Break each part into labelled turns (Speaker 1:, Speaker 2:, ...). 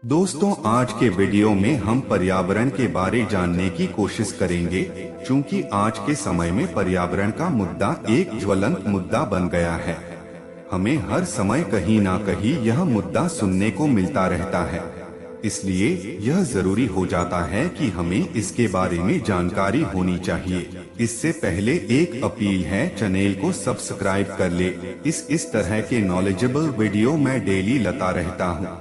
Speaker 1: दोस्तों, आज के वीडियो में हम पर्यावरण के बारे जानने की कोशिश करेंगे, क्योंकि आज के समय में पर्यावरण का मुद्दा एक ज्वलंत मुद्दा बन गया है। हमें हर समय कहीं ना कहीं यह मुद्दा सुनने को मिलता रहता है, इसलिए यह जरूरी हो जाता है कि हमें इसके बारे में जानकारी होनी चाहिए। इससे पहले एक अपील है, चैनल को सब्सक्राइब कर ले। इस तरह के नॉलेजेबल वीडियो मैं डेली लाता रहता हूँ।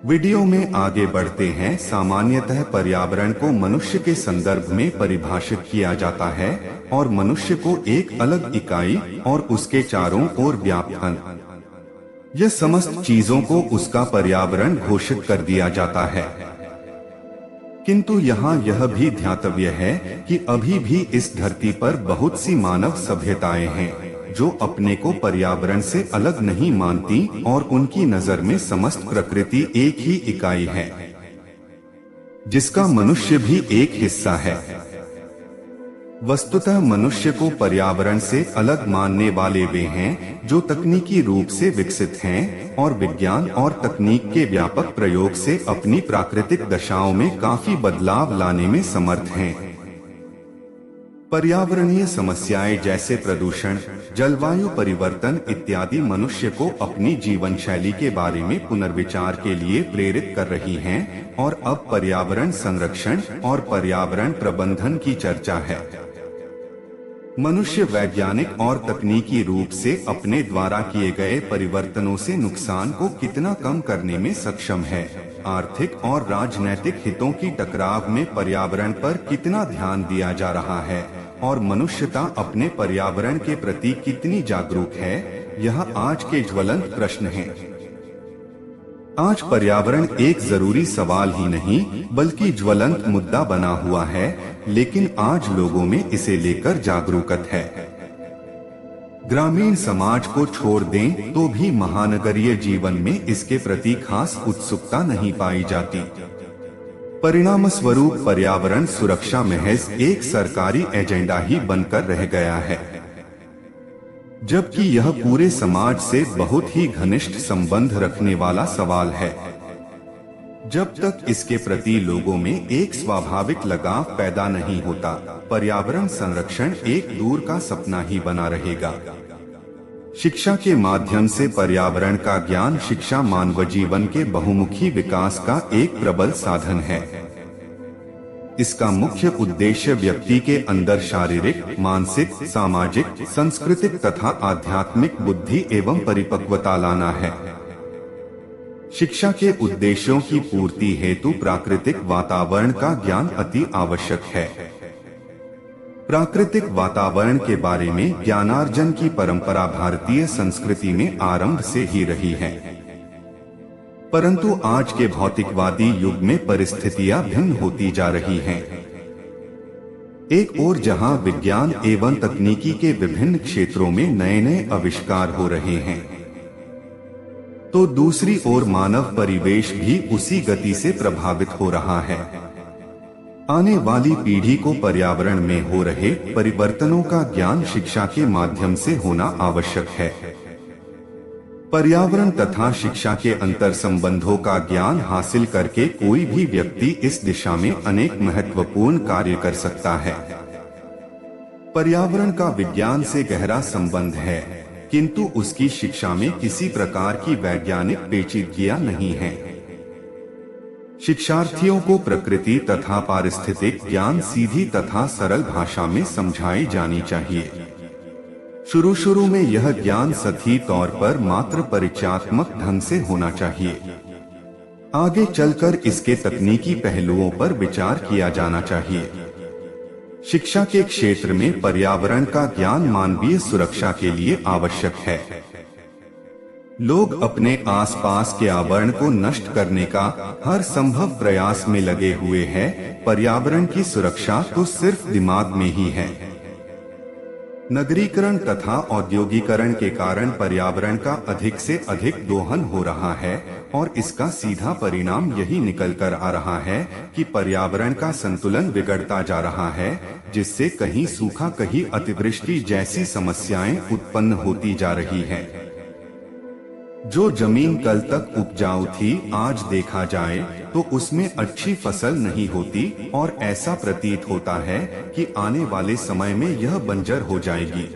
Speaker 1: वीडियो में आगे बढ़ते हैं। सामान्यतः पर्यावरण को मनुष्य के संदर्भ में परिभाषित किया जाता है और मनुष्य को एक अलग इकाई और उसके चारों ओर व्याप्त यह समस्त चीजों को उसका पर्यावरण घोषित कर दिया जाता है। किंतु यहाँ यह भी ध्यातव्य है कि अभी भी इस धरती पर बहुत सी मानव सभ्यताएं हैं जो अपने को पर्यावरण से अलग नहीं मानती और उनकी नजर में समस्त प्रकृति एक ही इकाई है, जिसका मनुष्य भी एक हिस्सा है। वस्तुतः मनुष्य को पर्यावरण से अलग मानने वाले वे हैं जो तकनीकी रूप से विकसित हैं और विज्ञान और तकनीक के व्यापक प्रयोग से अपनी प्राकृतिक दशाओं में काफी बदलाव लाने में समर्थ हैं। पर्यावरणीय समस्याएं जैसे प्रदूषण, जलवायु परिवर्तन इत्यादि मनुष्य को अपनी जीवन शैली के बारे में पुनर्विचार के लिए प्रेरित कर रही हैं और अब पर्यावरण संरक्षण और पर्यावरण प्रबंधन की चर्चा है। मनुष्य वैज्ञानिक और तकनीकी रूप से अपने द्वारा किए गए परिवर्तनों से नुकसान को कितना कम करने में सक्षम है। आर्थिक और राजनैतिक हितों की टकराव में पर्यावरण पर कितना ध्यान दिया जा रहा है और मनुष्यता अपने पर्यावरण के प्रति कितनी जागरूक है, यह आज के ज्वलंत प्रश्न हैं। आज पर्यावरण एक जरूरी सवाल ही नहीं बल्कि ज्वलंत मुद्दा बना हुआ है, लेकिन आज लोगों में इसे लेकर जागरूकता है। ग्रामीण समाज को छोड़ दें तो भी महानगरीय जीवन में इसके प्रति खास उत्सुकता नहीं पाई जाती। परिणाम स्वरूप पर्यावरण सुरक्षा महज एक सरकारी एजेंडा ही बनकर रह गया है, जबकि यह पूरे समाज से बहुत ही घनिष्ठ संबंध रखने वाला सवाल है। जब तक इसके प्रति लोगों में एक स्वाभाविक लगाव पैदा नहीं होता, पर्यावरण संरक्षण एक दूर का सपना ही बना रहेगा। शिक्षा के माध्यम से पर्यावरण का ज्ञान शिक्षा मानव जीवन के बहुमुखी विकास का एक प्रबल साधन है। इसका मुख्य उद्देश्य व्यक्ति के अंदर शारीरिक, मानसिक, सामाजिक, सांस्कृतिक तथा आध्यात्मिक बुद्धि एवं परिपक्वता लाना है। शिक्षा के उद्देश्यों की पूर्ति हेतु प्राकृतिक वातावरण का ज्ञान अति आवश्यक है। प्राकृतिक वातावरण के बारे में ज्ञानार्जन की परंपरा भारतीय संस्कृति में आरंभ से ही रही है, परंतु आज के भौतिकवादी युग में परिस्थितियां भिन्न होती जा रही हैं। एक ओर जहां विज्ञान एवं तकनीकी के विभिन्न क्षेत्रों में नए नए आविष्कार हो रहे हैं, तो दूसरी ओर मानव परिवेश भी उसी गति से प्रभावित हो रहा है। आने वाली पीढ़ी को पर्यावरण में हो रहे परिवर्तनों का ज्ञान शिक्षा के माध्यम से होना आवश्यक है। पर्यावरण तथा शिक्षा के अंतर संबंधों का ज्ञान हासिल करके कोई भी व्यक्ति इस दिशा में अनेक महत्वपूर्ण कार्य कर सकता है। पर्यावरण का विज्ञान से गहरा संबंध है, किंतु उसकी शिक्षा में किसी प्रकार की वैज्ञानिक पेचीदगियां नहीं है। शिक्षार्थियों को प्रकृति तथा पारिस्थितिक ज्ञान सीधी तथा सरल भाषा में समझाई जानी चाहिए। शुरू में यह ज्ञान सतही तौर पर मात्र परिचयात्मक ढंग से होना चाहिए। आगे चलकर इसके तकनीकी पहलुओं पर विचार किया जाना चाहिए। शिक्षा के क्षेत्र में पर्यावरण का ज्ञान मानवीय सुरक्षा के लिए आवश्यक है। लोग अपने आसपास के आवरण को नष्ट करने का हर संभव प्रयास में लगे हुए हैं। पर्यावरण की सुरक्षा तो सिर्फ दिमाग में ही है। नगरीकरण तथा औद्योगिकरण के कारण पर्यावरण का अधिक से अधिक दोहन हो रहा है और इसका सीधा परिणाम यही निकल कर आ रहा है कि पर्यावरण का संतुलन बिगड़ता जा रहा है, जिससे कहीं सूखा कहीं अतिवृष्टि जैसी समस्याएं उत्पन्न होती जा रही हैं। जो जमीन कल तक उपजाऊ थी, आज देखा जाए तो उसमें अच्छी फसल नहीं होती और ऐसा प्रतीत होता है कि आने वाले समय में यह बंजर हो जाएगी।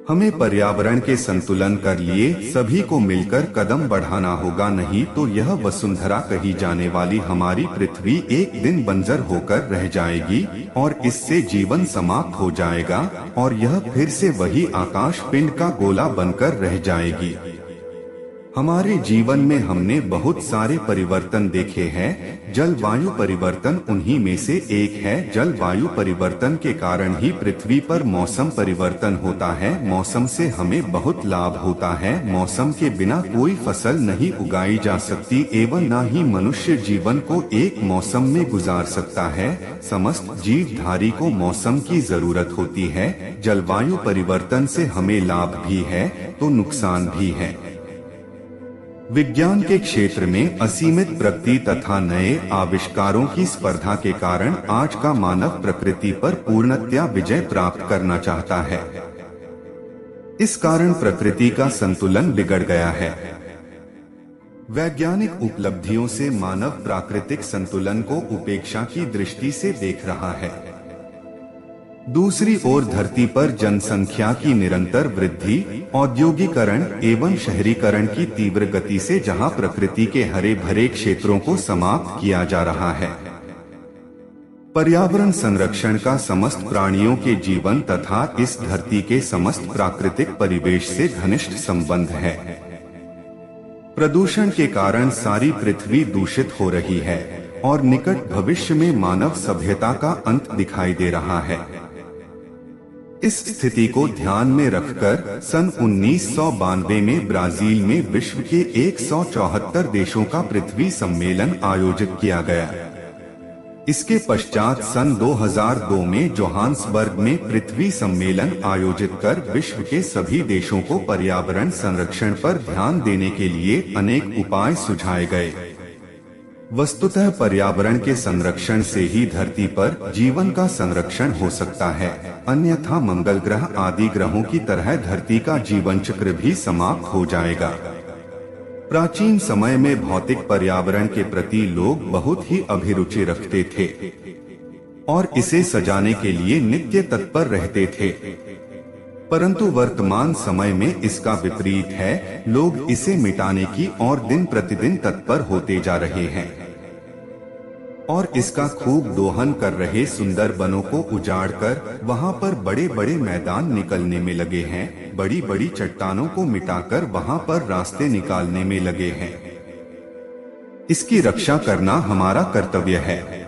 Speaker 1: हमें पर्यावरण के संतुलन कर लिए सभी को मिलकर कदम बढ़ाना होगा, नहीं तो यह वसुंधरा कही जाने वाली हमारी पृथ्वी एक दिन बंजर होकर रह जाएगी और इससे जीवन समाप्त हो जाएगा और यह फिर से वही आकाश पिंड का गोला बनकर रह जाएगी। हमारे जीवन में हमने बहुत सारे परिवर्तन देखे हैं। जलवायु परिवर्तन उन्हीं में से एक है। जलवायु परिवर्तन के कारण ही पृथ्वी पर मौसम परिवर्तन होता है। मौसम से हमें बहुत लाभ होता है। मौसम के बिना कोई फसल नहीं उगाई जा सकती एवं न ही मनुष्य जीवन को एक मौसम में गुजार सकता है। समस्त जीवधारी को मौसम की जरूरत होती है। जलवायु परिवर्तन से हमें लाभ भी है तो नुकसान भी है। विज्ञान के क्षेत्र में असीमित प्रगति तथा नए आविष्कारों की स्पर्धा के कारण आज का मानव प्रकृति पर पूर्णतया विजय प्राप्त करना चाहता है। इस कारण प्रकृति का संतुलन बिगड़ गया है। वैज्ञानिक उपलब्धियों से मानव प्राकृतिक संतुलन को उपेक्षा की दृष्टि से देख रहा है। दूसरी ओर धरती पर जनसंख्या की निरंतर वृद्धि, औद्योगिकरण एवं शहरीकरण की तीव्र गति से जहां प्रकृति के हरे भरे क्षेत्रों को समाप्त किया जा रहा है। पर्यावरण संरक्षण का समस्त प्राणियों के जीवन तथा इस धरती के समस्त प्राकृतिक परिवेश से घनिष्ठ संबंध है। प्रदूषण के कारण सारी पृथ्वी दूषित हो रही है और निकट भविष्य में मानव सभ्यता का अंत दिखाई दे रहा है। इस स्थिति को ध्यान में रखकर सन 1992 में ब्राजील में विश्व के 174 देशों का पृथ्वी सम्मेलन आयोजित किया गया। इसके पश्चात सन 2002 में जोहान्सबर्ग में पृथ्वी सम्मेलन आयोजित कर विश्व के सभी देशों को पर्यावरण संरक्षण पर ध्यान देने के लिए अनेक उपाय सुझाए गए। वस्तुतः पर्यावरण के संरक्षण से ही धरती पर जीवन का संरक्षण हो सकता है, अन्यथा मंगल ग्रह आदि ग्रहों की तरह धरती का जीवन चक्र भी समाप्त हो जाएगा। प्राचीन समय में भौतिक पर्यावरण के प्रति लोग बहुत ही अभिरुचि रखते थे और इसे सजाने के लिए नित्य तत्पर रहते थे, परंतु वर्तमान समय में इसका विपरीत है। लोग इसे मिटाने की और दिन प्रतिदिन तत्पर होते जा रहे हैं और इसका खूब दोहन कर रहे सुंदर वनों को उजाड़कर वहां पर बड़े बड़े मैदान निकलने में लगे हैं। बड़ी बड़ी चट्टानों को मिटाकर वहां पर रास्ते निकालने में लगे हैं। इसकी रक्षा करना हमारा कर्तव्य है।